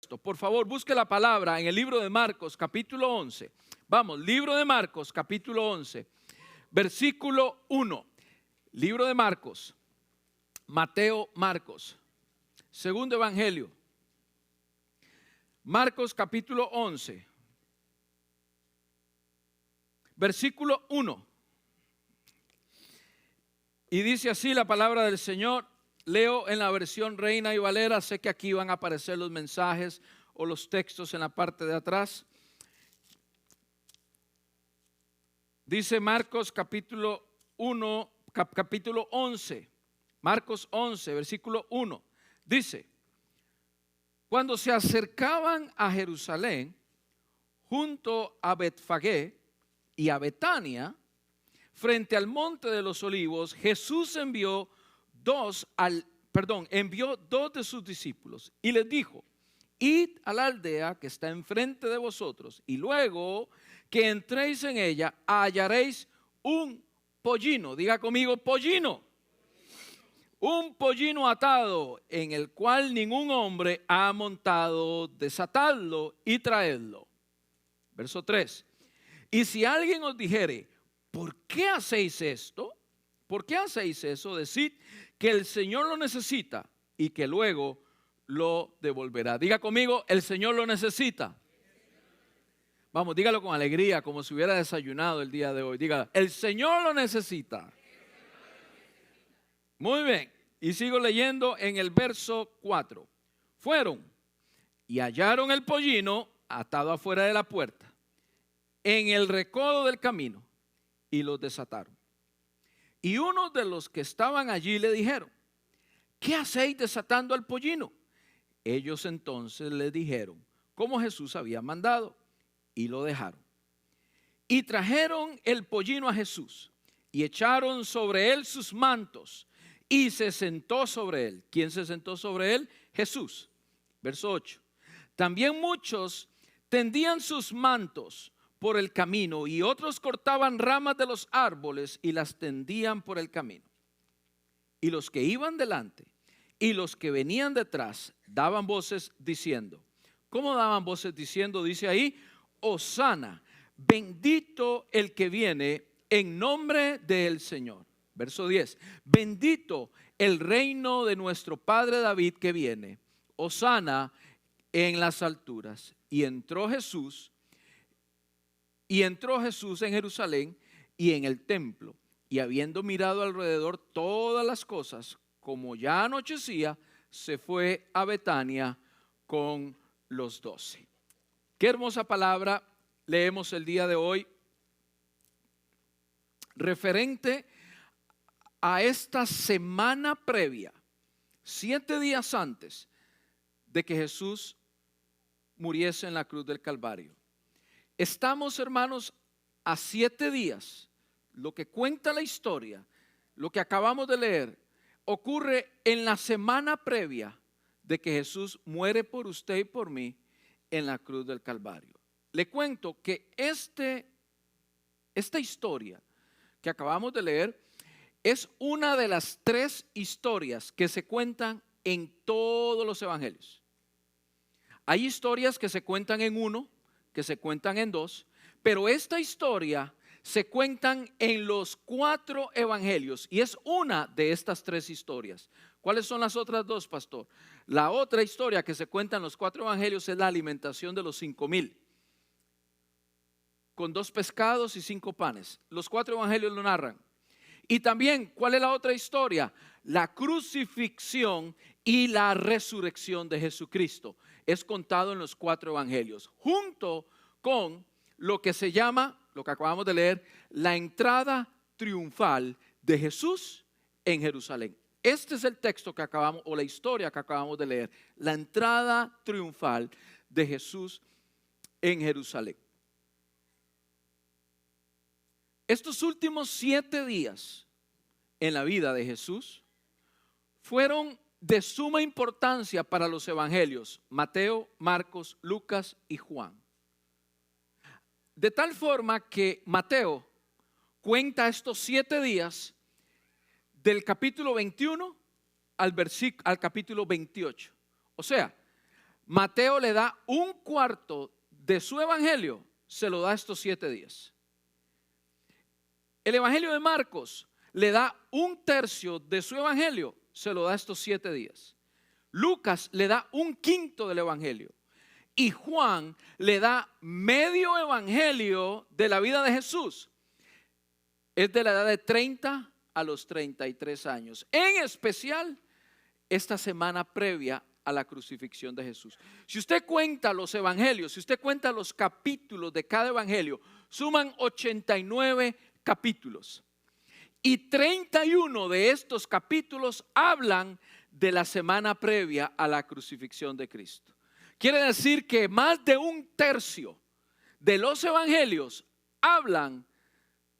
Por favor, busque la palabra en el libro de Marcos, capítulo 11. Vamos, libro de Marcos, capítulo 11, versículo 1. Libro de Marcos, Mateo, Marcos, segundo evangelio. Marcos, capítulo 11, versículo 1. Y dice así la palabra del Señor. Leo en la versión Reina y Valera. Sé que aquí van a aparecer los mensajes o los textos en la parte de atrás. Dice Marcos capítulo 1, capítulo 11. Marcos 11, versículo 1. Dice: cuando se acercaban a Jerusalén, junto a Betfagé y a Betania, frente al monte de los olivos, Jesús envió dos de sus discípulos y les dijo: id a la aldea que está enfrente de vosotros, y luego que entréis en ella hallaréis un pollino. Diga conmigo, pollino. Un pollino atado, en el cual ningún hombre ha montado. Desatadlo y traedlo. Verso 3. Y si alguien os dijere: ¿por qué hacéis esto? ¿Por qué hacéis eso? Decid que el Señor lo necesita y que luego lo devolverá. Diga conmigo, el Señor lo necesita. Vamos, dígalo con alegría, como si hubiera desayunado el día de hoy. Diga, el Señor lo necesita. Muy bien, y sigo leyendo en el verso 4. Fueron y hallaron el pollino atado afuera de la puerta, en el recodo del camino, y los desataron. Y unos de los que estaban allí le dijeron: ¿qué hacéis desatando al pollino? Ellos entonces le dijeron como Jesús había mandado, y lo dejaron. Y trajeron el pollino a Jesús, y echaron sobre él sus mantos, y se sentó sobre él. ¿Quién se sentó sobre él? Jesús. Verso 8. También muchos tendían sus mantos por el camino, y otros cortaban ramas de los árboles y las tendían por el camino. Y los que iban delante y los que venían detrás daban voces diciendo. ¿Cómo daban voces diciendo? Dice ahí: Hosana, bendito el que viene en nombre del Señor. Verso 10. Bendito el reino de nuestro padre David que viene. Hosana en las alturas. Y entró Jesús en Jerusalén y en el templo, y habiendo mirado alrededor todas las cosas, como ya anochecía, se fue a Betania con los 12. Qué hermosa palabra leemos el día de hoy, referente a esta semana previa, 7 días antes de que Jesús muriese en la cruz del Calvario. Estamos, hermanos, a 7 días. Lo que cuenta la historia, lo que acabamos de leer, ocurre en la semana previa de que Jesús muere por usted y por mí en la cruz del Calvario. Le cuento que esta historia que acabamos de leer es una de las 3 historias que se cuentan en todos los evangelios. Hay historias que se cuentan en 1, que se cuentan en 2, pero esta historia se cuentan en los 4 evangelios y es una de estas 3 historias. ¿Cuáles son las otras 2, pastor? La otra historia que se cuenta en los 4 evangelios es la alimentación de los 5,000 con 2 pescados y 5 panes. Los 4 evangelios lo narran. Y también, ¿cuál es la otra historia? La crucifixión y la resurrección de Jesucristo. Es contado en los 4 evangelios, junto con lo que se llama, lo que acabamos de leer, la entrada triunfal de Jesús en Jerusalén. Este es el texto que acabamos, o la historia que acabamos de leer, la entrada triunfal de Jesús en Jerusalén. Estos últimos 7 días en la vida de Jesús fueron de suma importancia para los evangelios, Mateo, Marcos, Lucas y Juan. De tal forma que Mateo cuenta estos 7 días del capítulo 21 al capítulo 28. O sea, Mateo le da un cuarto de su evangelio, se lo da estos 7 días. El evangelio de Marcos le da un tercio de su evangelio, se lo da estos 7 días. Lucas le da un quinto del evangelio. Y Juan le da medio evangelio de la vida de Jesús. Es de la edad de 30 a los 33 años. En especial, esta semana previa a la crucifixión de Jesús. Si usted cuenta los evangelios, si usted cuenta los capítulos de cada evangelio, suman 89 capítulos. Y 31 de estos capítulos hablan de la semana previa a la crucifixión de Cristo. Quiere decir que más de un tercio de los evangelios hablan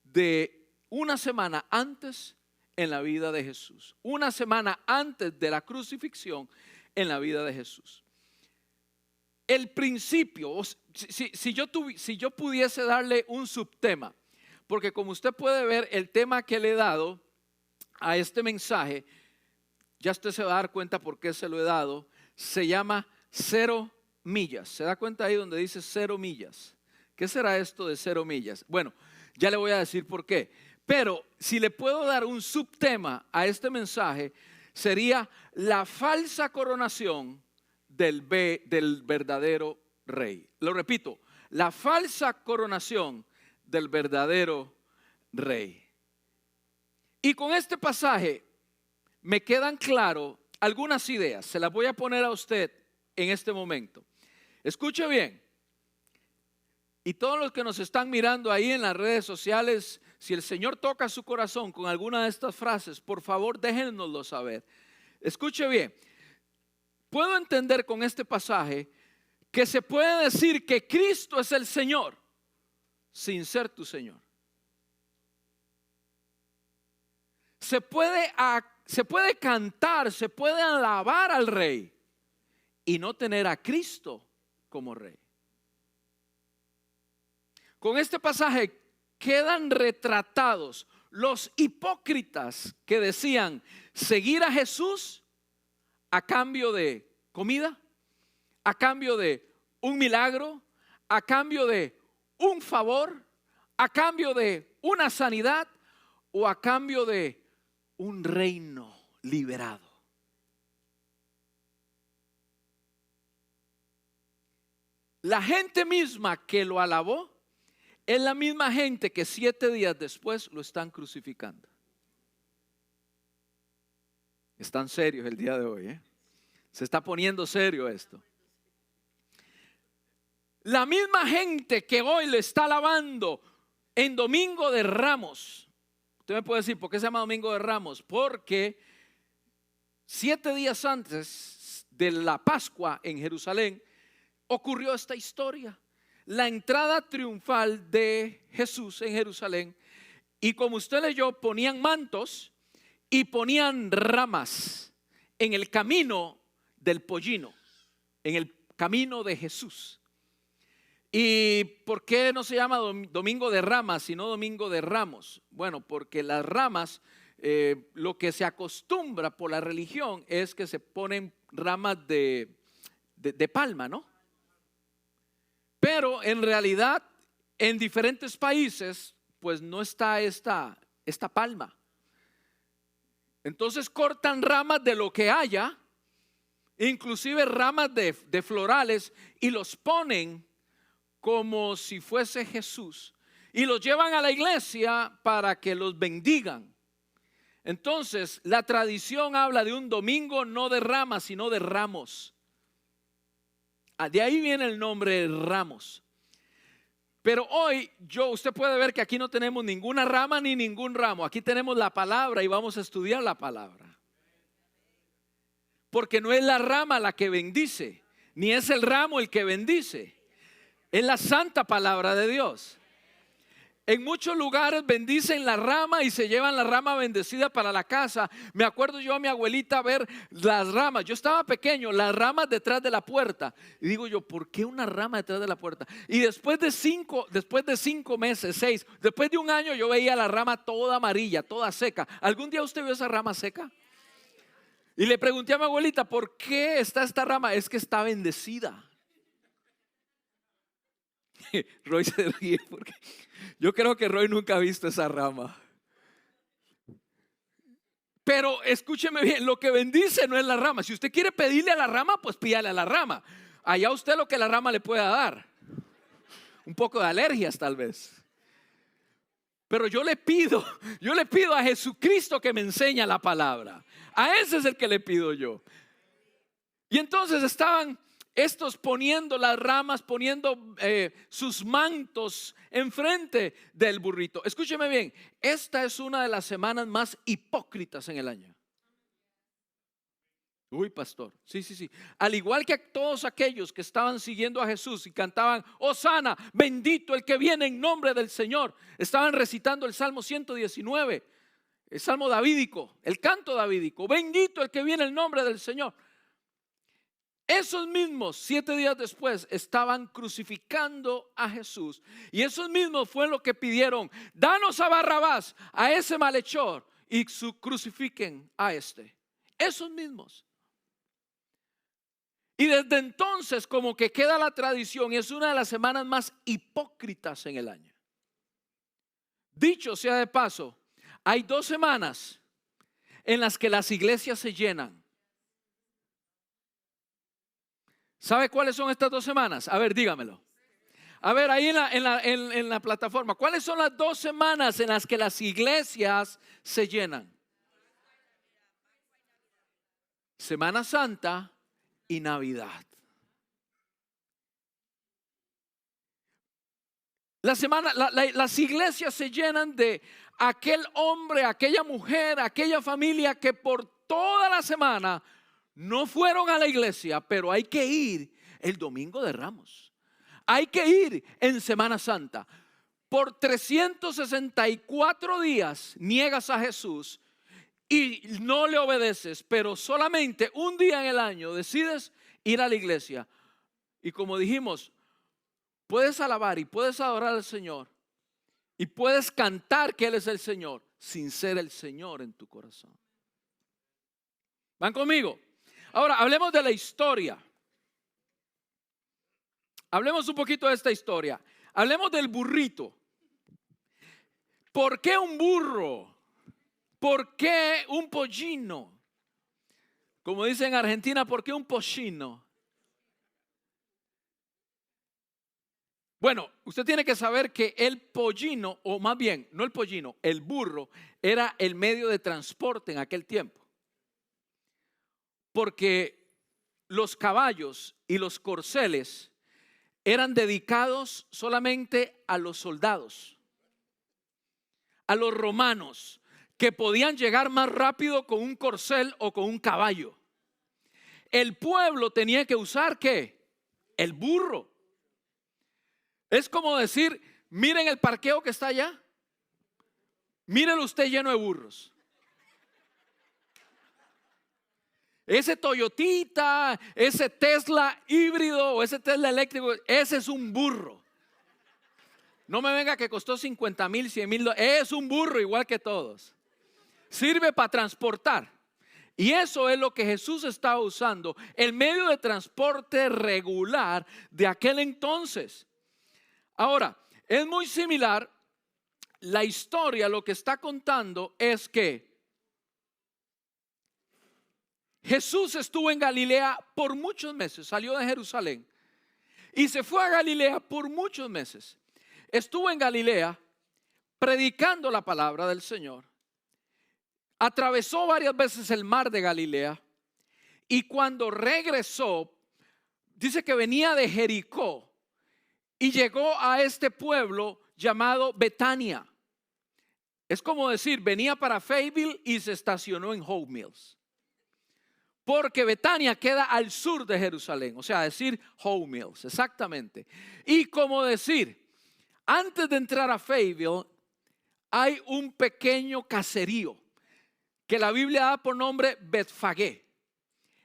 de una semana antes en la vida de Jesús. Una semana antes de la crucifixión en la vida de Jesús. El principio, si yo pudiese darle un subtema, porque como usted puede ver, el tema que le he dado a este mensaje, ya usted se va a dar cuenta por qué se lo he dado, se llama 0 millas. ¿Se da cuenta ahí donde dice 0 millas? ¿Qué será esto de 0 millas? Bueno, ya le voy a decir por qué. Pero si le puedo dar un subtema a este mensaje, sería la falsa coronación del verdadero rey. Lo repito, la falsa coronación del verdadero rey. Y con este pasaje me quedan claro algunas ideas. Se las voy a poner a usted en este momento. Escuche bien. Y todos los que nos están mirando ahí en las redes sociales, si el Señor toca su corazón con alguna de estas frases, por favor déjennoslo saber. Escuche bien. Puedo entender con este pasaje que se puede decir que Cristo es el Señor sin ser tu Señor. Se puede cantar, se puede alabar al Rey y no tener a Cristo como Rey. Con este pasaje quedan retratados los hipócritas que decían seguir a Jesús a cambio de comida, a cambio de un milagro, a cambio de un favor, a cambio de una sanidad o a cambio de un reino liberado. La gente misma que lo alabó es la misma gente que 7 días después lo están crucificando. Están serios el día de hoy, ¿eh? Se está poniendo serio esto. La misma gente que hoy le está alabando en Domingo de Ramos. Usted me puede decir, ¿por qué se llama Domingo de Ramos? Porque 7 días antes de la Pascua en Jerusalén ocurrió esta historia. La entrada triunfal de Jesús en Jerusalén. Y como usted leyó, ponían mantos y ponían ramas en el camino del pollino, en el camino de Jesús. ¿Y por qué no se llama Domingo de Ramas, sino Domingo de Ramos? Bueno, porque las ramas, lo que se acostumbra por la religión es que se ponen ramas de palma, ¿no? Pero en realidad en diferentes países pues no está esta palma. Entonces cortan ramas de lo que haya, inclusive ramas de florales, y los ponen como si fuese Jesús y los llevan a la iglesia para que los bendigan. Entonces la tradición habla de un domingo no de ramas sino de ramos. De ahí viene el nombre Ramos. Pero hoy usted puede ver que aquí no tenemos ninguna rama ni ningún ramo. Aquí tenemos la palabra y vamos a estudiar la palabra. Porque no es la rama la que bendice, ni es el ramo el que bendice. Es la santa palabra de Dios. En muchos lugares bendicen la rama y se llevan la rama bendecida para la casa. Me acuerdo yo a mi abuelita ver las ramas. Yo estaba pequeño, las ramas detrás de la puerta. Y digo yo, ¿por qué una rama detrás de la puerta? Y después de 5 meses, 6, después de un año yo veía la rama toda amarilla, toda seca. ¿Algún día usted vio esa rama seca? Y le pregunté a mi abuelita, ¿por qué está esta rama? Es que está bendecida. Roy se ríe porque yo creo que Roy nunca ha visto esa rama. Pero escúcheme bien, lo que bendice no es la rama. Si usted quiere pedirle a la rama, pues pídale a la rama. Allá usted lo que la rama le pueda dar. Un poco de alergias tal vez. Pero yo le pido a Jesucristo que me enseñe la palabra. A ese es el que le pido yo. Y entonces estaban estos poniendo las ramas, poniendo sus mantos enfrente del burrito. Escúcheme bien, esta es una de las semanas más hipócritas en el año. Uy, pastor, sí. Al igual que todos aquellos que estaban siguiendo a Jesús y cantaban, Hosana, bendito el que viene en nombre del Señor. Estaban recitando el Salmo 119, el Salmo davídico, el canto davídico. Bendito el que viene en nombre del Señor. Esos mismos 7 días después estaban crucificando a Jesús. Y esos mismos fue lo que pidieron, danos a Barrabás, a ese malhechor, y crucifiquen a este. Esos mismos. Y desde entonces como que queda la tradición y es una de las semanas más hipócritas en el año. Dicho sea de paso, hay 2 semanas en las que las iglesias se llenan. ¿Sabe cuáles son estas 2 semanas? A ver, dígamelo. A ver, ahí en la plataforma, ¿cuáles son las 2 semanas en las que las iglesias se llenan? Semana Santa y Navidad. Las iglesias se llenan de aquel hombre, aquella mujer, aquella familia que por toda la semana no fueron a la iglesia, pero hay que ir el domingo de Ramos. Hay que ir en Semana Santa. Por 364 días niegas a Jesús y no le obedeces, pero solamente un día en el año decides ir a la iglesia. Y como dijimos, puedes alabar y puedes adorar al Señor y puedes cantar que Él es el Señor sin ser el Señor en tu corazón. ¿Van conmigo? Ahora hablemos de la historia. Hablemos un poquito de esta historia. Hablemos del burrito. ¿Por qué un burro? ¿Por qué un pollino? Como dicen en Argentina, ¿por qué un pollino? Bueno, usted tiene que saber que el pollino, o más bien, no el pollino, el burro, era el medio de transporte en aquel tiempo. Porque los caballos y los corceles eran dedicados solamente a los soldados, a los romanos, que podían llegar más rápido con un corcel o con un caballo. El pueblo tenía que usar ¿qué? El burro. Es como decir, miren el parqueo que está allá. Mírenlo usted lleno de burros. Ese Toyotita, ese Tesla híbrido o ese Tesla eléctrico, ese es un burro. No me venga que costó 50,000, 100,000 dólares. Es un burro igual que todos. Sirve para transportar. Y eso es lo que Jesús estaba usando, el medio de transporte regular de aquel entonces. Ahora, es muy similar. La historia lo que está contando es que Jesús estuvo en Galilea por muchos meses, salió de Jerusalén y se fue a Galilea por muchos meses. Estuvo en Galilea predicando la palabra del Señor. Atravesó varias veces el mar de Galilea y cuando regresó, dice que venía de Jericó y llegó a este pueblo llamado Betania. Es como decir, venía para Fayetteville y se estacionó en Hope Mills. Porque Betania queda al sur de Jerusalén, o sea, decir Hope Mills, exactamente. Y como decir, antes de entrar a Fayetteville hay un pequeño caserío que la Biblia da por nombre Betfagé.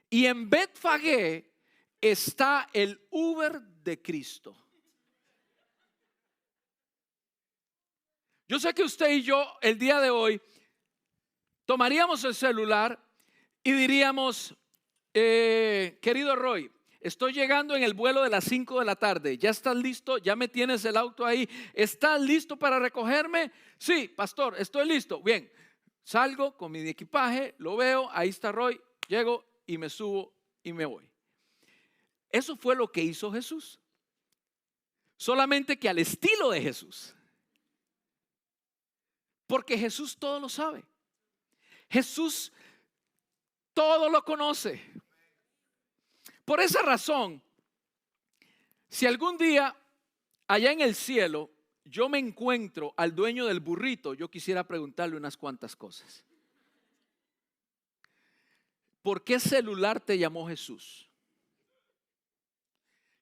Y en Betfagé está el Uber de Cristo. Yo sé que usted y yo el día de hoy tomaríamos el celular y diríamos, querido Roy, estoy llegando en el vuelo de las 5 de la tarde. ¿Ya estás listo? ¿Ya me tienes el auto ahí? ¿Estás listo para recogerme? Sí, pastor, estoy listo. Bien, salgo con mi equipaje, lo veo, ahí está Roy, llego y me subo y me voy. Eso fue lo que hizo Jesús. Solamente que al estilo de Jesús. Porque Jesús todo lo sabe. Jesús todo lo conoce. Por esa razón, si algún día allá en el cielo yo me encuentro al dueño del burrito, yo quisiera preguntarle unas cuantas cosas. ¿Por qué celular te llamó Jesús?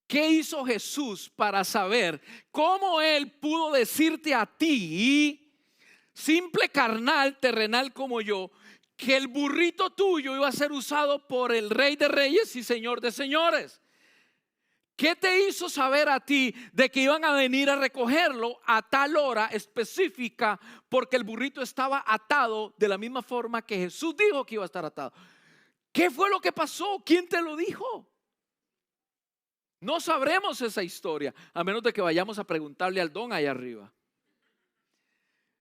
¿Qué hizo Jesús para saber cómo Él pudo decirte a ti, simple carnal, terrenal como yo, que el burrito tuyo iba a ser usado por el Rey de Reyes y Señor de Señores? ¿Qué te hizo saber a ti de que iban a venir a recogerlo a tal hora específica porque el burrito estaba atado de la misma forma que Jesús dijo que iba a estar atado? ¿Qué fue lo que pasó? ¿Quién te lo dijo? No sabremos esa historia, a menos de que vayamos a preguntarle al don allá arriba.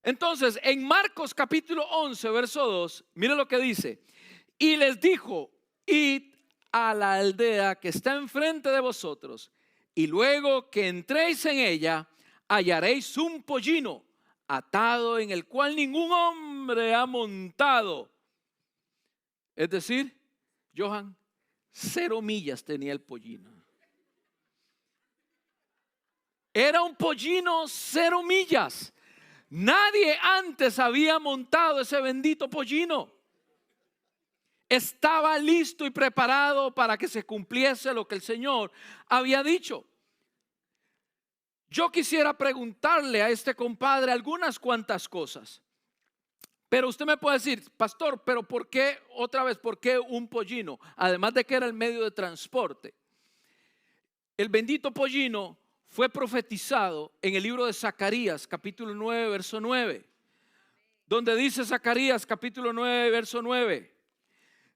Entonces, en Marcos capítulo 11, verso 2, mire lo que dice. Y les dijo, id a la aldea que está enfrente de vosotros, y luego que entréis en ella, hallaréis un pollino atado en el cual ningún hombre ha montado. Es decir, Johan, 0 millas tenía el pollino. Era un pollino 0 millas. Nadie antes había montado ese bendito pollino. Estaba listo y preparado para que se cumpliese lo que el Señor había dicho. Yo quisiera preguntarle a este compadre algunas cuantas cosas. Pero usted me puede decir, pastor, pero ¿por qué otra vez? ¿Por qué un pollino? Además de que era el medio de transporte. El bendito pollino fue profetizado en el libro de Zacarías, capítulo 9, verso 9. Donde dice Zacarías, capítulo 9, verso 9.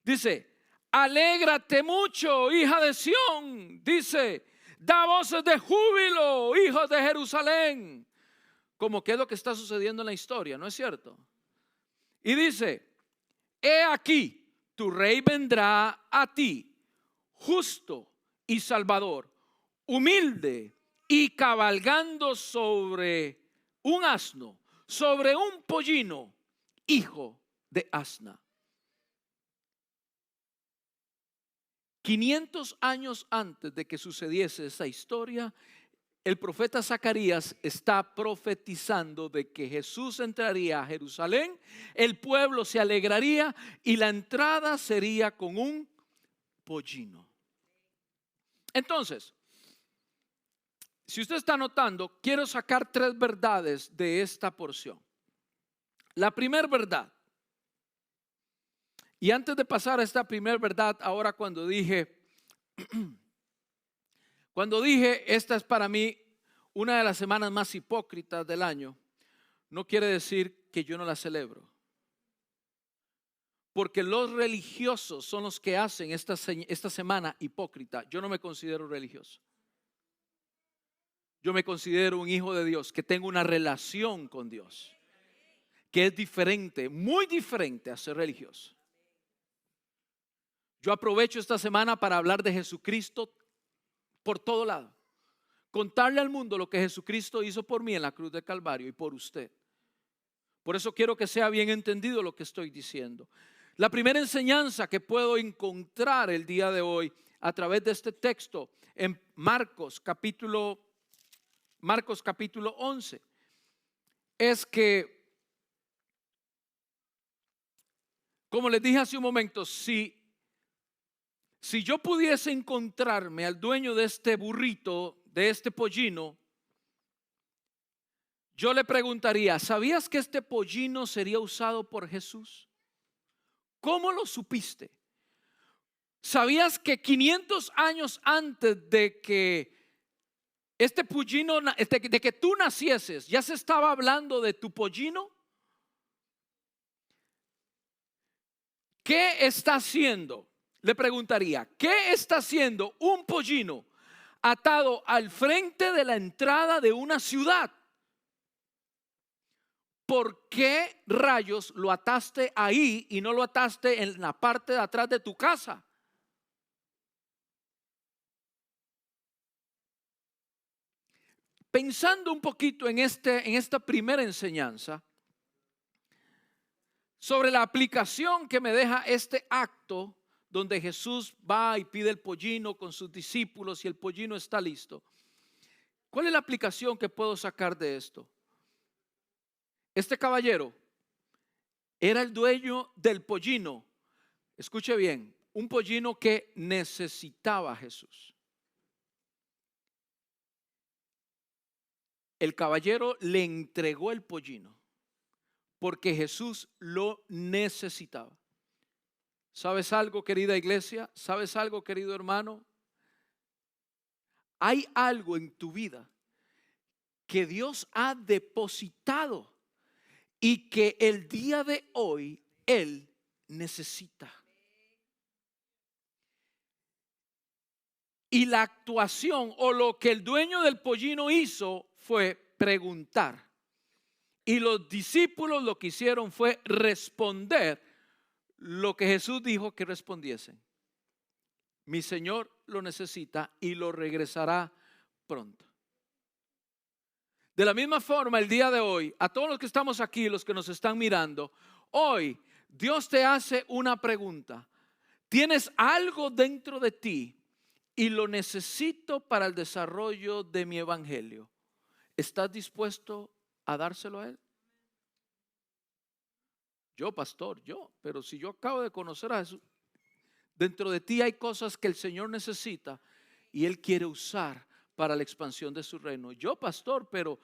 Dice, alégrate mucho, hija de Sión. Dice, da voces de júbilo, hijos de Jerusalén. Como que es lo que está sucediendo en la historia, ¿no es cierto? Y dice, he aquí, tu rey vendrá a ti, justo y salvador, humilde y cabalgando sobre un asno, sobre un pollino, hijo de asna. 500 años antes de que sucediese esa historia, el profeta Zacarías está profetizando de que Jesús entraría a Jerusalén, el pueblo se alegraría y la entrada sería con un pollino. Entonces, si usted está notando, quiero sacar 3 verdades de esta porción. La primera verdad, y antes de pasar a esta primera verdad, ahora cuando dije, esta es para mí una de las semanas más hipócritas del año, no quiere decir que yo no la celebro. Porque los religiosos son los que hacen esta semana hipócrita. Yo no me considero religioso. Yo me considero un hijo de Dios, que tengo una relación con Dios, que es diferente, muy diferente a ser religioso. Yo aprovecho esta semana para hablar de Jesucristo por todo lado. Contarle al mundo lo que Jesucristo hizo por mí en la cruz de Calvario y por usted. Por eso quiero que sea bien entendido lo que estoy diciendo. La primera enseñanza que puedo encontrar el día de hoy a través de este texto en Marcos capítulo 11 es que, como les dije hace un momento, si yo pudiese encontrarme al dueño de este burrito, de este pollino, yo le preguntaría, ¿sabías que este pollino sería usado por Jesús? ¿Cómo lo supiste? ¿Sabías que 500 años antes de que este pollino, de que tú nacieses, ya se estaba hablando de tu pollino? ¿qué está haciendo? Le preguntaría, ¿qué está haciendo un pollino atado al frente de la entrada de una ciudad? ¿Por qué rayos lo ataste ahí y no lo ataste en la parte de atrás de tu casa? Pensando un poquito en esta primera enseñanza, sobre la aplicación que me deja este acto donde Jesús va y pide el pollino con sus discípulos y el pollino está listo. ¿Cuál es la aplicación que puedo sacar de esto? Este caballero era el dueño del pollino. Escuche bien, un pollino que necesitaba a Jesús. El caballero le entregó el pollino porque Jesús lo necesitaba. ¿Sabes algo, querida iglesia? ¿Sabes algo, querido hermano? Hay algo en tu vida que Dios ha depositado y que el día de hoy Él necesita. Y la actuación o lo que el dueño del pollino hizo fue preguntar. Y los discípulos lo que hicieron fue responder lo que Jesús dijo que respondiesen. Mi Señor lo necesita y lo regresará pronto. De la misma forma, el día de hoy, a todos los que estamos aquí, los que nos están mirando, hoy Dios te hace una pregunta. ¿Tienes algo dentro de ti y lo necesito para el desarrollo de mi evangelio? ¿Estás dispuesto a dárselo a Él? Yo, pastor, pero si yo acabo de conocer a Jesús, dentro de ti hay cosas que el Señor necesita y Él quiere usar para la expansión de su reino. Yo, pastor, pero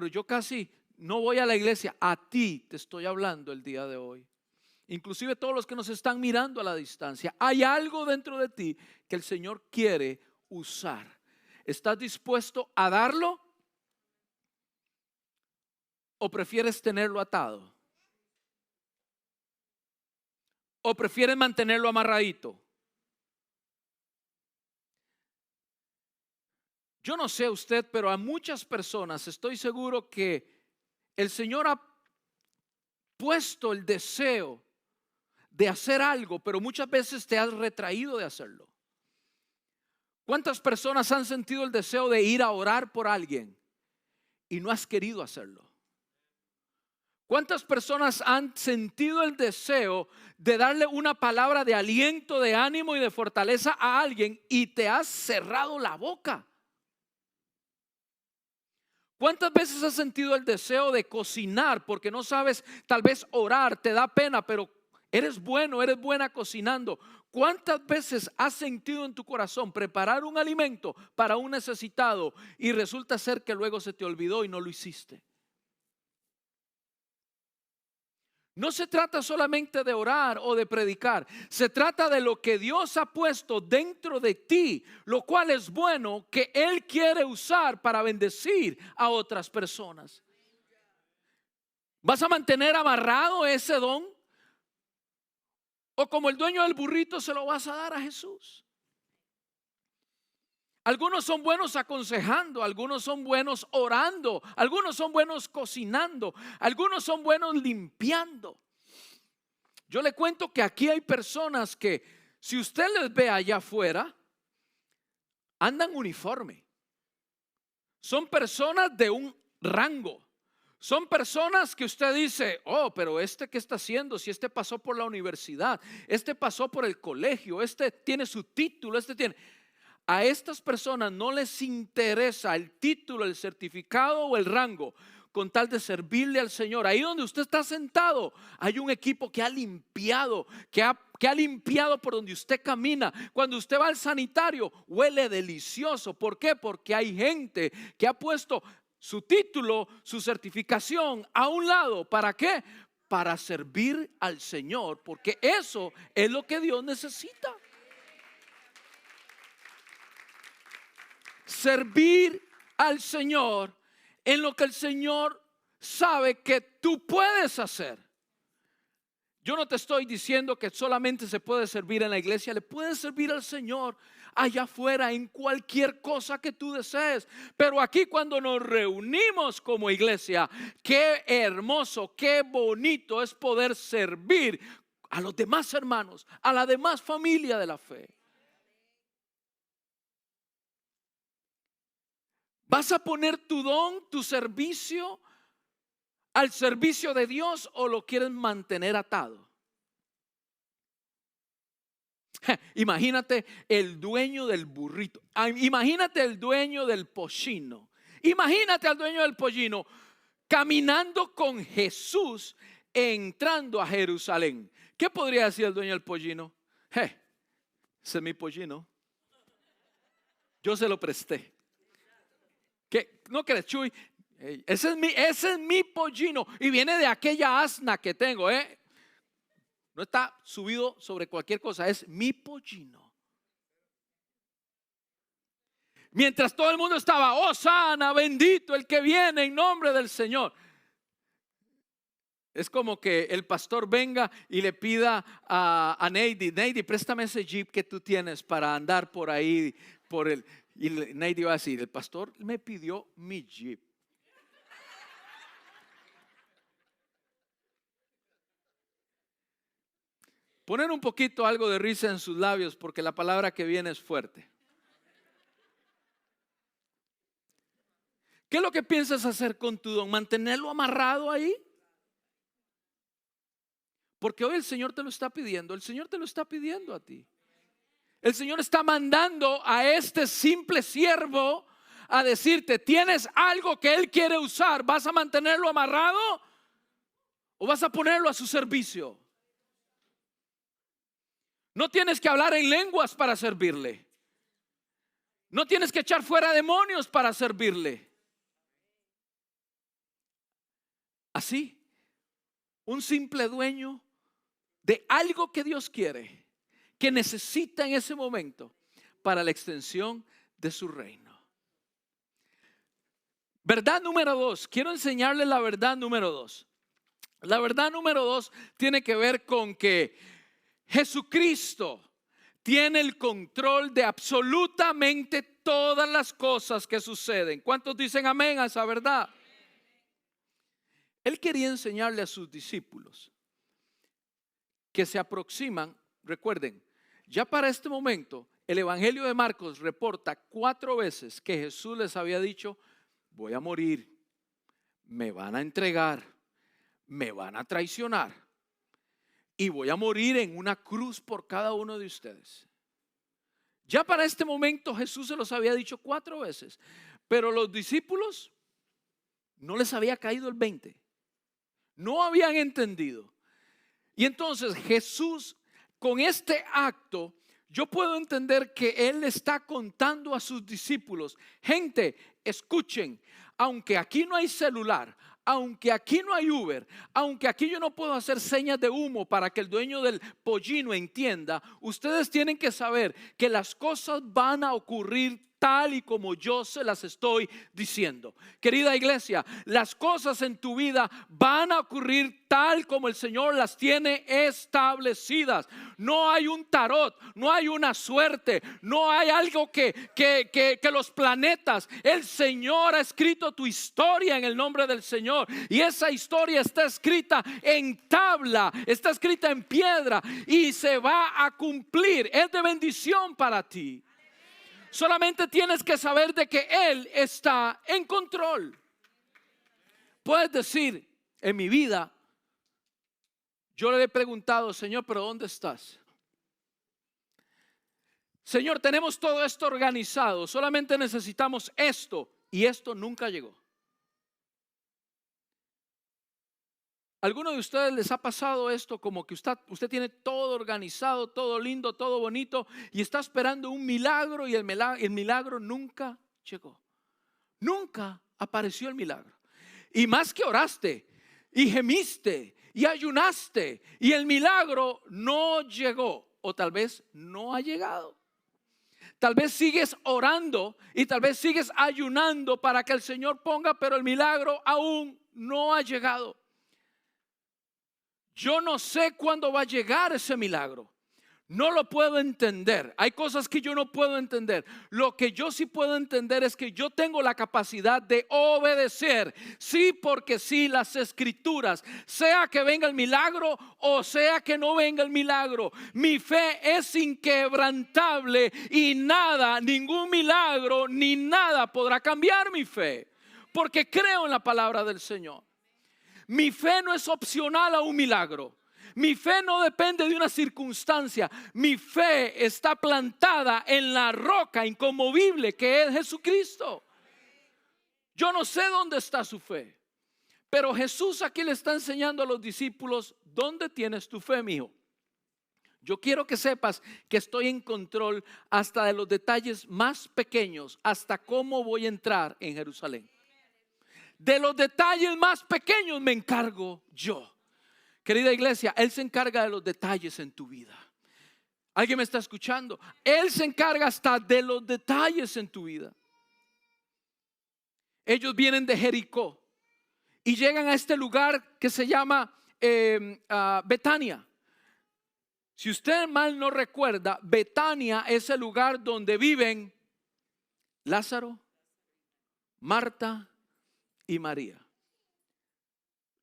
yo casi no voy a la iglesia. A ti te estoy hablando el día de hoy. Inclusive todos los que nos están mirando a la distancia, hay algo dentro de ti que el Señor quiere usar. ¿Estás dispuesto a darlo? ¿O prefieres tenerlo atado? ¿O prefieres mantenerlo amarradito? Yo no sé usted, pero a muchas personas estoy seguro que el Señor ha puesto el deseo de hacer algo, pero muchas veces te has retraído de hacerlo. ¿Cuántas personas han sentido el deseo de ir a orar por alguien y no has querido hacerlo? ¿Cuántas personas han sentido el deseo de darle una palabra de aliento, de ánimo y de fortaleza a alguien y te has cerrado la boca? ¿Cuántas veces has sentido el deseo de cocinar porque no sabes tal vez orar, te da pena, pero eres buena cocinando? ¿Cuántas veces has sentido en tu corazón preparar un alimento para un necesitado y resulta ser que luego se te olvidó y no lo hiciste? No se trata solamente de orar o de predicar, se trata de lo que Dios ha puesto dentro de ti, lo cual es bueno, que Él quiere usar para bendecir a otras personas. ¿Vas a mantener amarrado ese don? ¿O como el dueño del burrito se lo vas a dar a Jesús? Algunos son buenos aconsejando, algunos son buenos orando, algunos son buenos cocinando, algunos son buenos limpiando. Yo le cuento que aquí hay personas que, si usted les ve allá afuera, andan uniforme. Son personas de un rango. Son personas que usted dice, oh, pero ¿qué está haciendo? Si este pasó por la universidad, este pasó por el colegio, este tiene su título, este tiene... A estas personas no les interesa el título, el certificado o el rango, con tal de servirle al Señor. Ahí donde usted está sentado, hay un equipo que ha limpiado, que ha limpiado por donde usted camina. Cuando usted va al sanitario, huele delicioso. ¿Por qué? Porque hay gente que ha puesto su título, su certificación a un lado. ¿Para qué? Para servir al Señor, porque eso es lo que Dios necesita. Servir al Señor en lo que el Señor sabe que tú puedes hacer. Yo no te estoy diciendo que solamente se puede servir en la iglesia, le puedes servir al Señor allá afuera en cualquier cosa que tú desees. Pero aquí cuando nos reunimos como iglesia, qué hermoso, qué bonito es poder servir a los demás hermanos, a la demás familia de la fe. ¿Vas a poner tu don, tu servicio al servicio de Dios o lo quieres mantener atado? Imagínate el dueño del burrito, imagínate el dueño del pollino, imagínate al dueño del pollino caminando con Jesús entrando a Jerusalén. ¿Qué podría decir el dueño del pollino? Ese es mi pollino, yo se lo presté. ¿Qué? ¿No crees, Chuy? Ese es mi pollino y viene de aquella asna que tengo, No está subido sobre cualquier cosa, es mi pollino. Mientras todo el mundo estaba, Hosana, bendito el que viene en nombre del Señor. Es como que el pastor venga y le pida a Neidy, préstame ese jeep que tú tienes para andar por ahí, y Neidy va a decir, el pastor me pidió mi jeep. Poner un poquito algo de risa en sus labios porque la palabra que viene es fuerte. ¿Qué es lo que piensas hacer con tu don? ¿Mantenerlo amarrado ahí? Porque hoy el Señor te lo está pidiendo. El Señor te lo está pidiendo a ti. El Señor está mandando a este simple siervo a decirte, ¿tienes algo que Él quiere usar? ¿Vas a mantenerlo amarrado o vas a ponerlo a su servicio? No tienes que hablar en lenguas para servirle. No tienes que echar fuera demonios para servirle. Así, un simple dueño de algo que Dios quiere, que necesita en ese momento para la extensión de su reino. Verdad número 2. Quiero enseñarles la verdad número 2. La verdad número 2 tiene que ver con que Jesucristo tiene el control de absolutamente todas las cosas que suceden. ¿Cuántos dicen amén a esa verdad? Él quería enseñarle a sus discípulos que se aproximan. Recuerden, ya para este momento el Evangelio de Marcos reporta 4 veces que Jesús les había dicho, voy a morir, me van a entregar, me van a traicionar y voy a morir en una cruz por cada uno de ustedes. Ya para este momento Jesús se los había dicho 4 veces, pero los discípulos no les había caído el 20. No habían entendido. Y entonces Jesús, con este acto, yo puedo entender que Él está contando a sus discípulos, gente, escuchen, aunque aquí no hay celular, aunque aquí no hay Uber, aunque aquí yo no puedo hacer señas de humo para que el dueño del pollino entienda, ustedes tienen que saber que las cosas van a ocurrir tal y como yo se las estoy diciendo. Querida iglesia, las cosas en tu vida van a ocurrir tal como el Señor las tiene establecidas. No hay un tarot, no hay una suerte, no hay algo que los planetas. El Señor ha escrito tu historia en el nombre del Señor, y esa historia está escrita en tabla, está escrita en piedra y se va a cumplir. Es de bendición para ti. Solamente tienes que saber de que Él está en control. Puedes decir, en mi vida, yo le he preguntado, Señor, pero ¿dónde estás? Señor, tenemos todo esto organizado, solamente necesitamos esto, y esto nunca llegó. ¿Alguno de ustedes les ha pasado esto como que usted tiene todo organizado, todo lindo, todo bonito y está esperando un milagro y el milagro nunca llegó? Nunca apareció el milagro. Y más que oraste y gemiste y ayunaste y el milagro no llegó, o tal vez no ha llegado. Tal vez sigues orando y tal vez sigues ayunando para que el Señor ponga, pero el milagro aún no ha llegado. Yo no sé cuándo va a llegar ese milagro. No lo puedo entender. Hay cosas que yo no puedo entender. Lo que yo sí puedo entender es que yo tengo la capacidad de obedecer. Sí, porque sí, las escrituras. Sea que venga el milagro o sea que no venga el milagro. Mi fe es inquebrantable y nada, ningún milagro ni nada podrá cambiar mi fe. Porque creo en la palabra del Señor. Mi fe no es opcional a un milagro. Mi fe no depende de una circunstancia. Mi fe está plantada en la roca inconmovible que es Jesucristo. Yo no sé dónde está su fe, pero Jesús aquí le está enseñando a los discípulos: ¿dónde tienes tu fe, mijo? Yo quiero que sepas que estoy en control hasta de los detalles más pequeños, hasta cómo voy a entrar en Jerusalén. De los detalles más pequeños me encargo yo. Querida iglesia, Él se encarga de los detalles en tu vida. ¿Alguien me está escuchando? Él se encarga hasta de los detalles en tu vida. Ellos vienen de Jericó y llegan a este lugar que se llama Betania. Si usted mal no recuerda, Betania es el lugar donde viven Lázaro, Marta y María,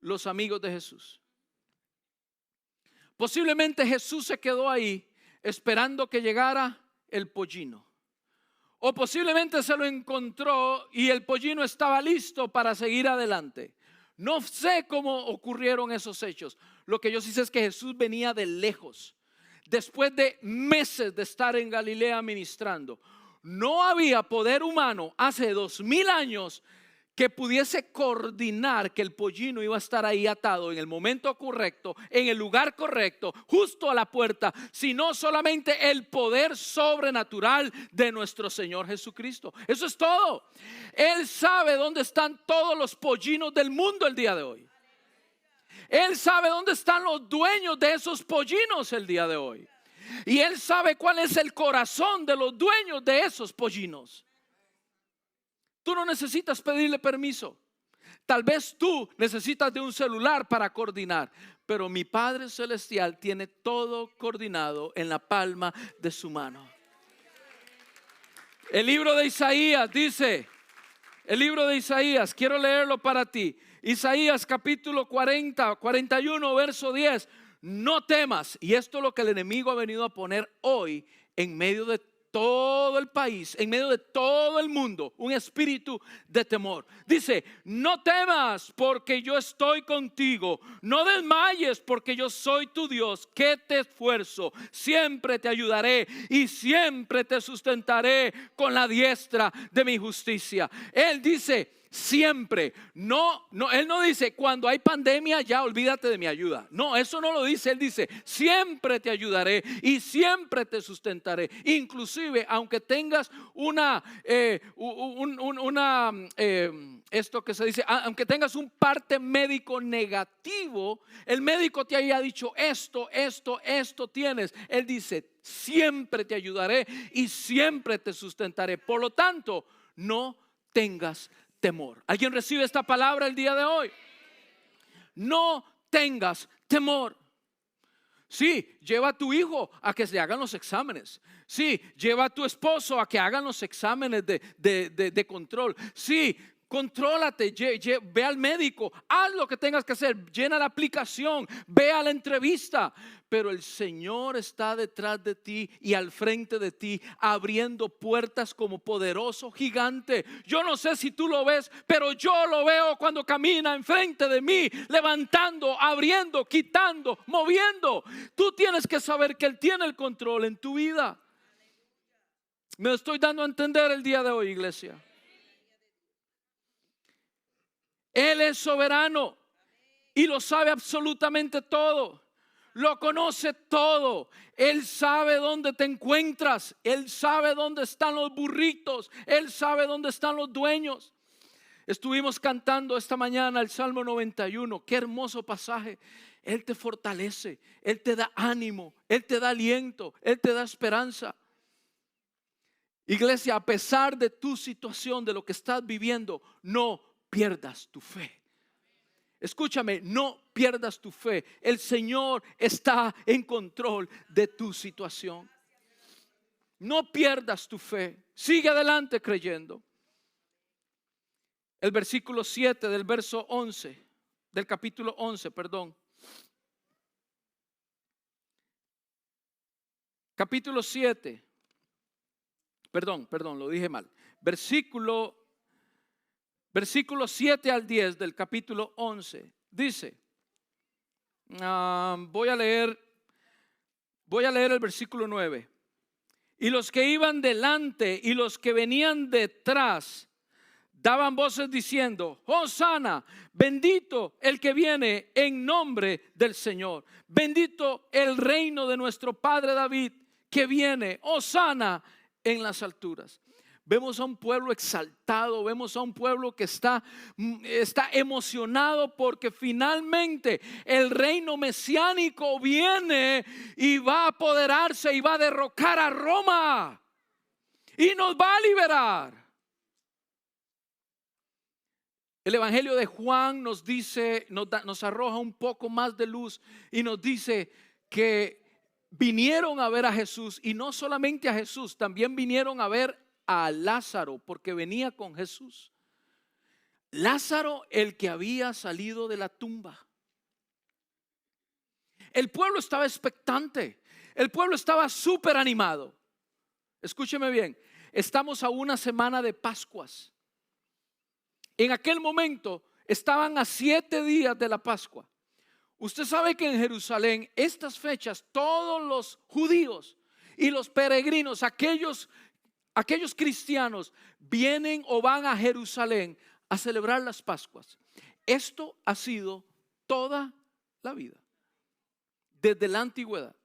los amigos de Jesús. Posiblemente Jesús se quedó ahí esperando que llegara el pollino. O posiblemente se lo encontró y el pollino estaba listo para seguir adelante. No sé cómo ocurrieron esos hechos. Lo que yo sí sé es que Jesús venía de lejos. Después de meses de estar en Galilea ministrando, no había poder humano hace 2000 años que pudiese coordinar que el pollino iba a estar ahí atado en el momento correcto, en el lugar correcto, justo a la puerta, sino solamente el poder sobrenatural de nuestro Señor Jesucristo. Eso es todo. Él sabe dónde están todos los pollinos del mundo el día de hoy. Él sabe dónde están los dueños de esos pollinos el día de hoy. Y Él sabe cuál es el corazón de los dueños de esos pollinos. Tú no necesitas pedirle permiso. Tal vez tú necesitas de un celular para coordinar, pero mi Padre Celestial tiene todo coordinado en la palma de su mano. El libro de Isaías dice, quiero leerlo para ti. Isaías capítulo 41, verso 10. No temas. Y esto es lo que el enemigo ha venido a poner hoy en medio de todo el país, en medio de todo el mundo, un espíritu de temor. Dice: no temas porque yo estoy contigo, no desmayes porque yo soy tu Dios, que te esfuerzo, siempre te ayudaré y siempre te sustentaré con la diestra de mi justicia. Él dice siempre, él no dice cuando hay pandemia ya olvídate de mi ayuda. No, eso no lo dice. Él dice siempre te ayudaré y siempre te sustentaré. Inclusive aunque tengas aunque tengas un parte médico negativo, el médico te haya dicho esto tienes, Él dice siempre te ayudaré y siempre te sustentaré. Por lo tanto, no tengas temor. ¿Alguien recibe esta palabra el día de hoy? No tengas temor. Sí, lleva a tu hijo a que se hagan los exámenes. Sí, lleva a tu esposo a que hagan los exámenes de control. Sí, contrólate, ve al médico, haz lo que tengas que hacer, llena la aplicación, ve a la entrevista. Pero el Señor está detrás de ti y al frente de ti, abriendo puertas como poderoso gigante. Yo no sé si tú lo ves, pero yo lo veo cuando camina enfrente de mí, levantando, abriendo, quitando, moviendo. Tú tienes que saber que Él tiene el control en tu vida. Me estoy dando a entender el día de hoy, iglesia. Él es soberano y lo sabe absolutamente todo. Lo conoce todo. Él sabe dónde te encuentras. Él sabe dónde están los burritos. Él sabe dónde están los dueños. Estuvimos cantando esta mañana el Salmo 91. Qué hermoso pasaje. Él te fortalece. Él te da ánimo. Él te da aliento. Él te da esperanza. Iglesia, a pesar de tu situación, de lo que estás viviendo, no pierdas tu fe. Escúchame, no pierdas tu fe. El Señor está en control de tu situación. No pierdas tu fe. Sigue adelante creyendo. El versículo 7 del verso 11, del capítulo 11, perdón. Capítulo 7. Perdón, lo dije mal. Versículo 7 al 10 del capítulo 11. Dice, voy a leer el versículo 9. Y los que iban delante y los que venían detrás daban voces diciendo: Hosana, bendito el que viene en nombre del Señor. Bendito el reino de nuestro padre David que viene. Hosana en las alturas. Vemos a un pueblo exaltado, vemos a un pueblo que está emocionado porque finalmente el reino mesiánico viene y va a apoderarse y va a derrocar a Roma y nos va a liberar. El Evangelio de Juan nos dice, nos arroja un poco más de luz y nos dice que vinieron a ver a Jesús, y no solamente a Jesús, también vinieron a ver a Lázaro, porque venía con Jesús. Lázaro, el que había salido de la tumba. El pueblo estaba expectante, el pueblo estaba súper animado. Escúcheme bien, estamos a una semana de Pascuas. En aquel momento estaban a 7 días de la Pascua. Usted sabe que en Jerusalén, estas fechas, todos los judíos y los peregrinos, aquellos cristianos, vienen o van a Jerusalén a celebrar las Pascuas. Esto ha sido toda la vida, desde la antigüedad.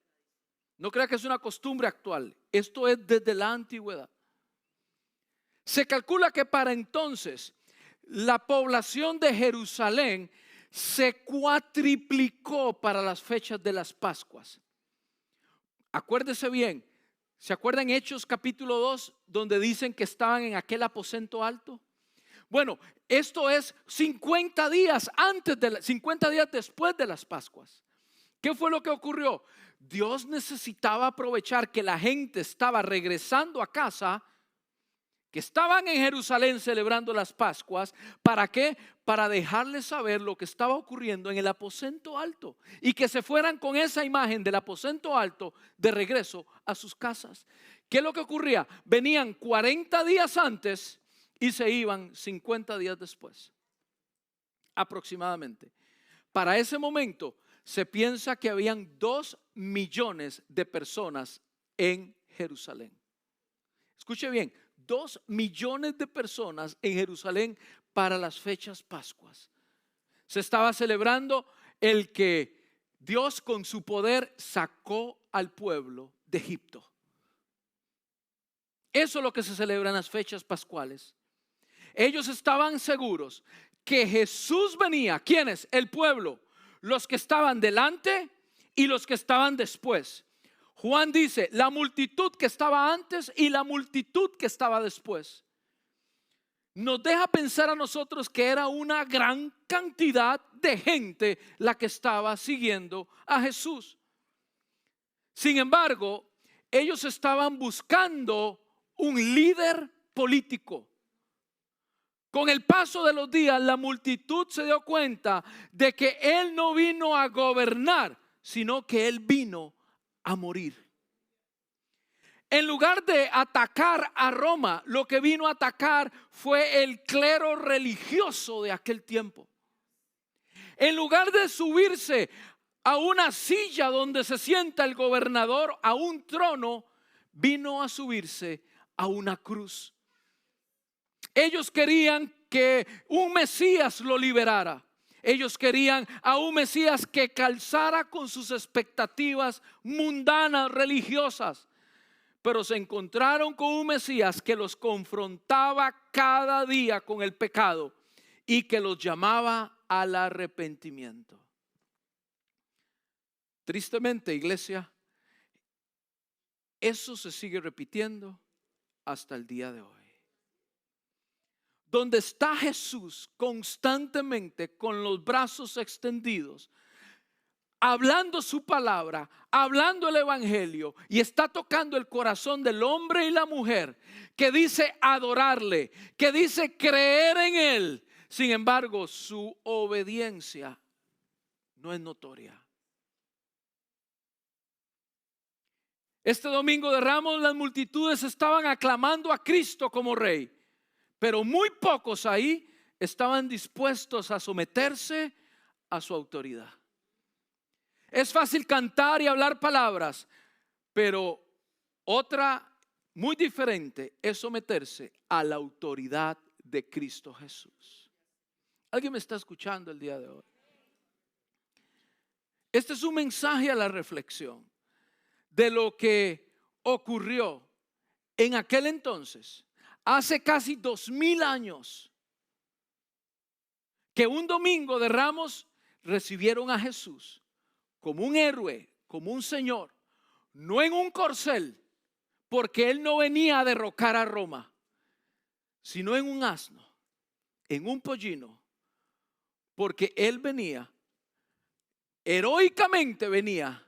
No crea que es una costumbre actual. Esto es desde la antigüedad. Se calcula que para entonces la población de Jerusalén se cuatriplicó para las fechas de las Pascuas. Acuérdese bien, ¿se acuerdan Hechos capítulo 2 donde dicen que estaban en aquel aposento alto? Bueno, esto es 50 días después de las Pascuas. ¿Qué fue lo que ocurrió? Dios necesitaba aprovechar que la gente estaba regresando a casa, que estaban en Jerusalén celebrando las Pascuas. ¿Para qué? Para dejarles saber lo que estaba ocurriendo en el aposento alto y que se fueran con esa imagen del aposento alto de regreso a sus casas. ¿Qué es lo que ocurría? Venían 40 días antes y se iban 50 días después, aproximadamente. Para ese momento se piensa que habían 2 millones de personas en Jerusalén. Escuche bien, 2 millones de personas en Jerusalén para las fechas Pascuas. Se estaba celebrando el que Dios con su poder sacó al pueblo de Egipto. Eso es lo que se celebra en las fechas pascuales. Ellos estaban seguros que Jesús venía. ¿Quiénes? El pueblo, los que estaban delante y los que estaban después. Juan dice, la multitud que estaba antes y la multitud que estaba después. Nos deja pensar a nosotros que era una gran cantidad de gente la que estaba siguiendo a Jesús. Sin embargo, ellos estaban buscando un líder político. Con el paso de los días, la multitud se dio cuenta de que Él no vino a gobernar, sino que Él vino a morir. En lugar de atacar a Roma, lo que vino a atacar fue el clero religioso de aquel tiempo. En lugar de subirse a una silla donde se sienta el gobernador, a un trono, vino a subirse a una cruz. Ellos querían que un Mesías lo liberara. Ellos querían a un Mesías que calzara con sus expectativas mundanas, religiosas. Pero se encontraron con un Mesías que los confrontaba cada día con el pecado y que los llamaba al arrepentimiento. Tristemente, iglesia, eso se sigue repitiendo hasta el día de hoy. donde está Jesús constantemente con los brazos extendidos, hablando su palabra, hablando el evangelio, y está tocando el corazón del hombre y la mujer que dice adorarle, que dice creer en él. Sin embargo, su obediencia no es notoria. Este domingo de Ramos las multitudes estaban aclamando a Cristo como rey, pero muy pocos ahí estaban dispuestos a someterse a su autoridad. Es fácil cantar y hablar palabras, pero otra muy diferente es someterse a la autoridad de Cristo Jesús. ¿Alguien me está escuchando el día de hoy? Este es un mensaje a la reflexión de lo que ocurrió en aquel entonces, hace casi 2000 años, que un domingo de Ramos recibieron a Jesús como un héroe, como un señor, no en un corcel, porque él no venía a derrocar a Roma, sino en un asno, en un pollino, porque él venía, heroicamente venía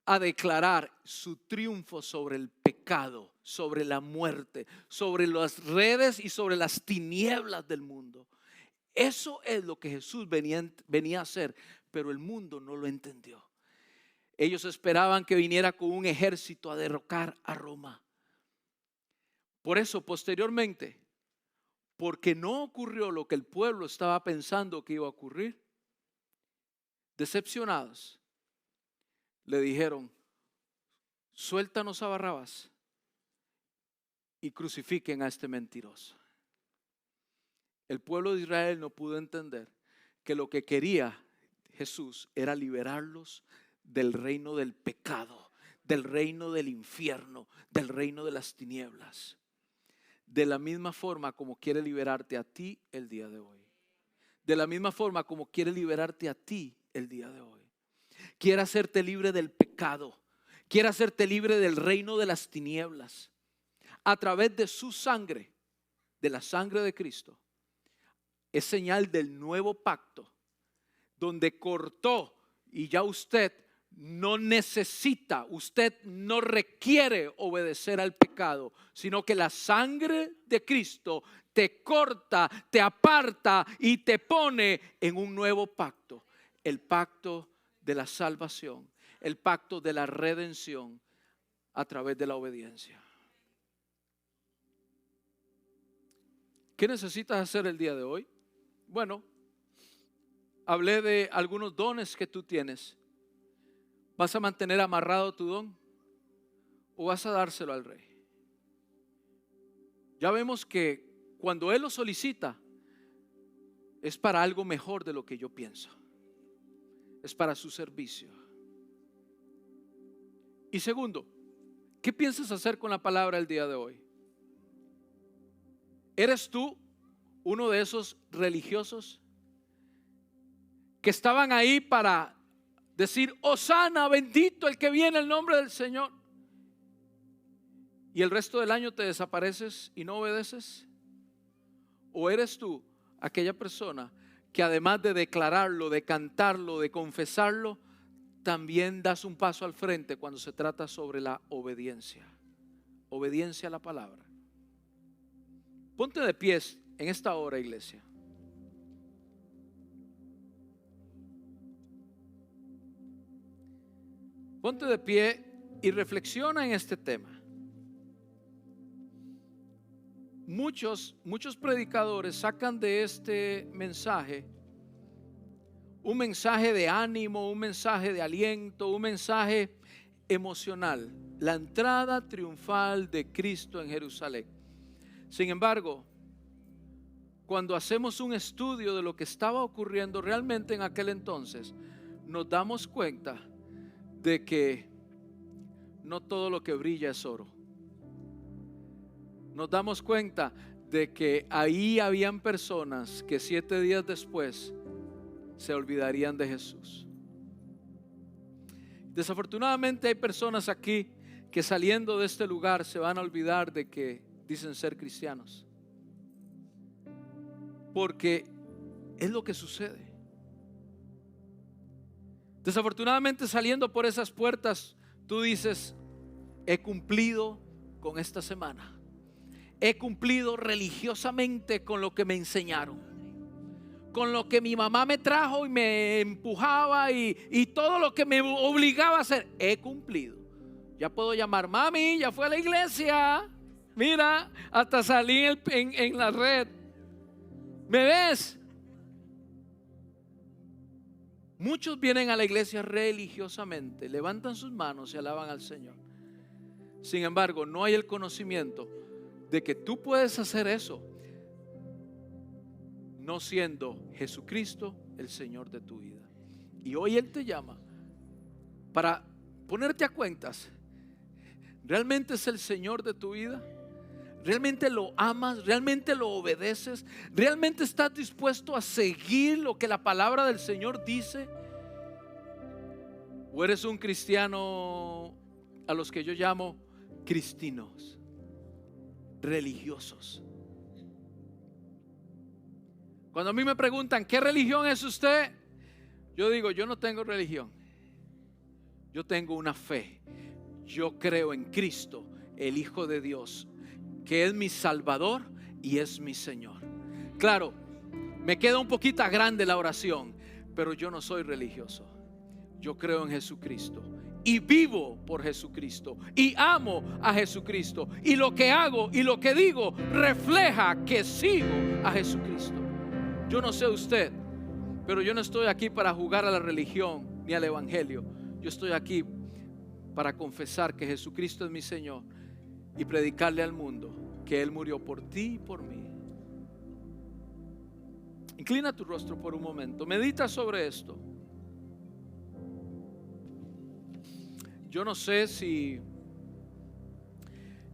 a declarar su triunfo sobre el pecado, sobre la muerte, sobre las redes y sobre las tinieblas del mundo. Eso es lo que Jesús venía a hacer, pero el mundo no lo entendió. Ellos esperaban que viniera con un ejército a derrocar a Roma. Por eso, posteriormente, porque no ocurrió lo que el pueblo estaba pensando que iba a ocurrir, decepcionados, le dijeron: suéltanos a Barrabás y crucifiquen a este mentiroso. El pueblo de Israel no pudo entender que lo que quería Jesús era liberarlos del reino del pecado, del reino del infierno, del reino de las tinieblas. De la misma forma como quiere liberarte a ti el día de hoy. De la misma forma como quiere liberarte a ti el día de hoy. Quiere hacerte libre del pecado. Quiere hacerte libre del reino de las tinieblas. A través de su sangre, de la sangre de Cristo. Es señal del nuevo pacto, donde cortó, y ya usted no necesita, usted no requiere obedecer al pecado, sino que la sangre de Cristo te corta, te aparta y te pone en un nuevo pacto. El pacto de la salvación, el pacto de la redención a través de la obediencia. ¿Qué necesitas hacer el día de hoy? Bueno, hablé de algunos dones que tú tienes. ¿Vas a mantener amarrado tu don o vas a dárselo al rey? Ya vemos que cuando él lo solicita es para algo mejor de lo que yo pienso. Es para su servicio. Y segundo, ¿qué piensas hacer con la palabra el día de hoy? ¿Eres tú uno de esos religiosos que estaban ahí para decir: Hosana, bendito el que viene en el nombre del Señor, y el resto del año te desapareces y no obedeces? ¿O eres tú aquella persona que además de declararlo, de cantarlo, de confesarlo, también das un paso al frente cuando se trata sobre la obediencia? Obediencia a la palabra. Ponte de pies en esta hora, iglesia. Ponte de pie y reflexiona en este tema. Muchos predicadores sacan de este mensaje un mensaje de ánimo, un mensaje de aliento, un mensaje emocional. La entrada triunfal de Cristo en Jerusalén. Sin embargo, cuando hacemos un estudio de lo que estaba ocurriendo realmente en aquel entonces, nos damos cuenta de que no todo lo que brilla es oro. Nos damos cuenta de que ahí habían personas que 7 días después se olvidarían de Jesús. Desafortunadamente hay personas aquí que saliendo de este lugar se van a olvidar de que dicen ser cristianos. porque es lo que sucede. Desafortunadamente, saliendo por esas puertas, tú dices: he cumplido con esta semana. He cumplido religiosamente con lo que me enseñaron, con lo que mi mamá me trajo y me empujaba y todo lo que me obligaba a hacer. He cumplido. Ya puedo llamar: mami, ya fue a la iglesia. Mira, hasta salí en la red. ¿Me ves? Muchos vienen a la iglesia religiosamente, levantan sus manos y alaban al Señor. Sin embargo, no hay el conocimiento de que tú puedes hacer eso no siendo Jesucristo el Señor de tu vida. Y hoy Él te llama para ponerte a cuentas. ¿Realmente es el Señor de tu vida? ¿Realmente lo amas? ¿Realmente lo obedeces? ¿Realmente estás dispuesto a seguir lo que la palabra del Señor dice? ¿O eres un cristiano a los que yo llamo cristinos, religiosos? Cuando a mí me preguntan: ¿qué religión es usted? Yo digo: yo no tengo religión. Yo tengo una fe. Yo creo en Cristo, el Hijo de Dios, que es mi Salvador y es mi Señor. Claro, me queda un poquito grande la oración, pero yo no soy religioso. Yo creo en Jesucristo y vivo por Jesucristo y amo a Jesucristo, y lo que hago y lo que digo refleja que sigo a Jesucristo. Yo no sé usted, pero yo no estoy aquí para jugar a la religión ni al evangelio. Yo estoy aquí para confesar que Jesucristo es mi Señor y predicarle al mundo que Él murió por ti y por mí. Inclina tu rostro por un momento, medita sobre esto. Yo no sé si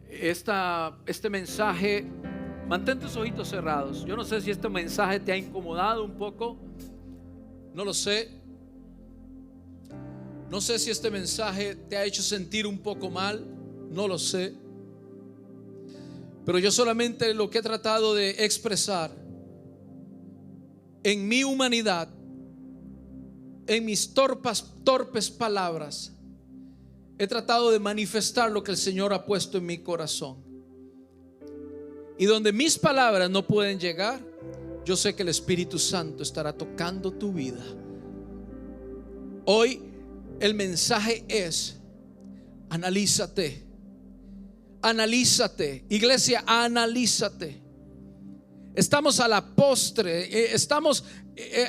este mensaje, mantén tus ojitos cerrados. Yo no sé si este mensaje te ha incomodado un poco. No lo sé. No sé si este mensaje te ha hecho sentir un poco mal. No lo sé. Pero yo solamente lo que he tratado de expresar en mi humanidad, en mis torpes palabras, he tratado de manifestar lo que el Señor ha puesto en mi corazón. Y donde mis palabras no pueden llegar, yo sé que el Espíritu Santo estará tocando tu vida. Hoy el mensaje es: analízate. Analízate, iglesia, analízate. Estamos a la postre, estamos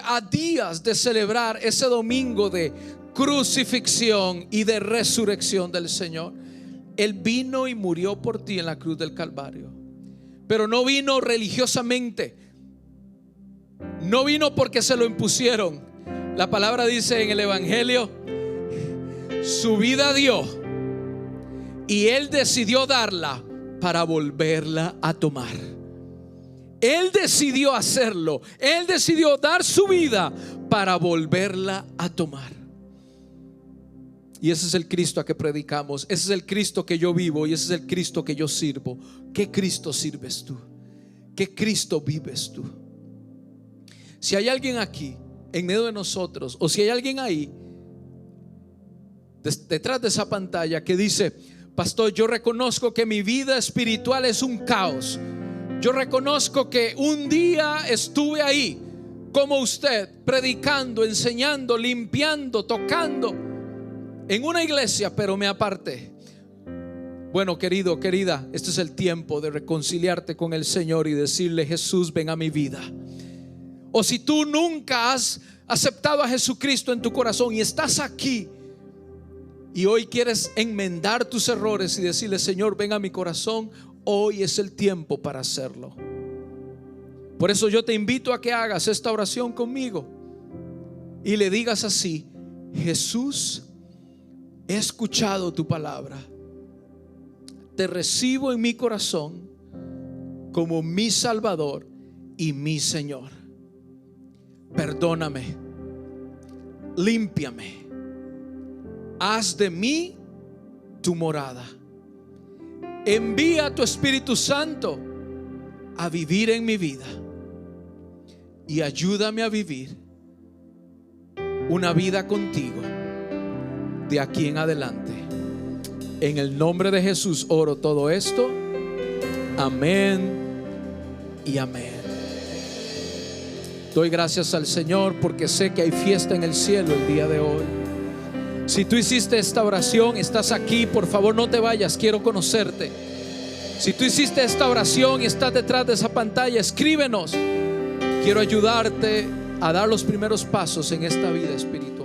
a días de celebrar ese domingo de crucifixión y de resurrección del Señor. Él vino y murió por ti en la cruz del Calvario, pero no vino religiosamente, no vino porque se lo impusieron. La palabra dice en el Evangelio: su vida dio y Él decidió darla para volverla a tomar. Él decidió hacerlo. Él decidió dar su vida para volverla a tomar. Y ese es el Cristo a que predicamos. Ese es el Cristo que yo vivo y ese es el Cristo que yo sirvo. ¿Qué Cristo sirves tú? ¿Qué Cristo vives tú? Si hay alguien aquí en medio de nosotros, o si hay alguien ahí detrás de esa pantalla que dice: pastor, yo reconozco que mi vida espiritual es un caos. Yo reconozco que un día estuve ahí como usted, predicando, enseñando, limpiando, tocando en una iglesia, pero me aparté. Bueno, querido, querida, este es el tiempo de reconciliarte con el Señor y decirle: Jesús, ven a mi vida. O si tú nunca has aceptado a Jesucristo en tu corazón y estás aquí y hoy quieres enmendar tus errores y decirle: Señor, ven a mi corazón, hoy es el tiempo para hacerlo. Por eso yo te invito a que hagas esta oración conmigo y le digas así: Jesús, he escuchado tu palabra, te recibo en mi corazón como mi Salvador y mi Señor. Perdóname, límpiame, haz de mí tu morada. Envía a tu Espíritu Santo a vivir en mi vida. y ayúdame a vivir una vida contigo de aquí en adelante. En el nombre de Jesús oro todo esto. Amén y amén. Doy gracias al Señor porque sé que hay fiesta en el cielo el día de hoy. Si tú hiciste esta oración, estás aquí, por favor no te vayas, quiero conocerte. Si tú hiciste esta oración y estás detrás de esa pantalla, escríbenos. Quiero ayudarte a dar los primeros pasos en esta vida espiritual.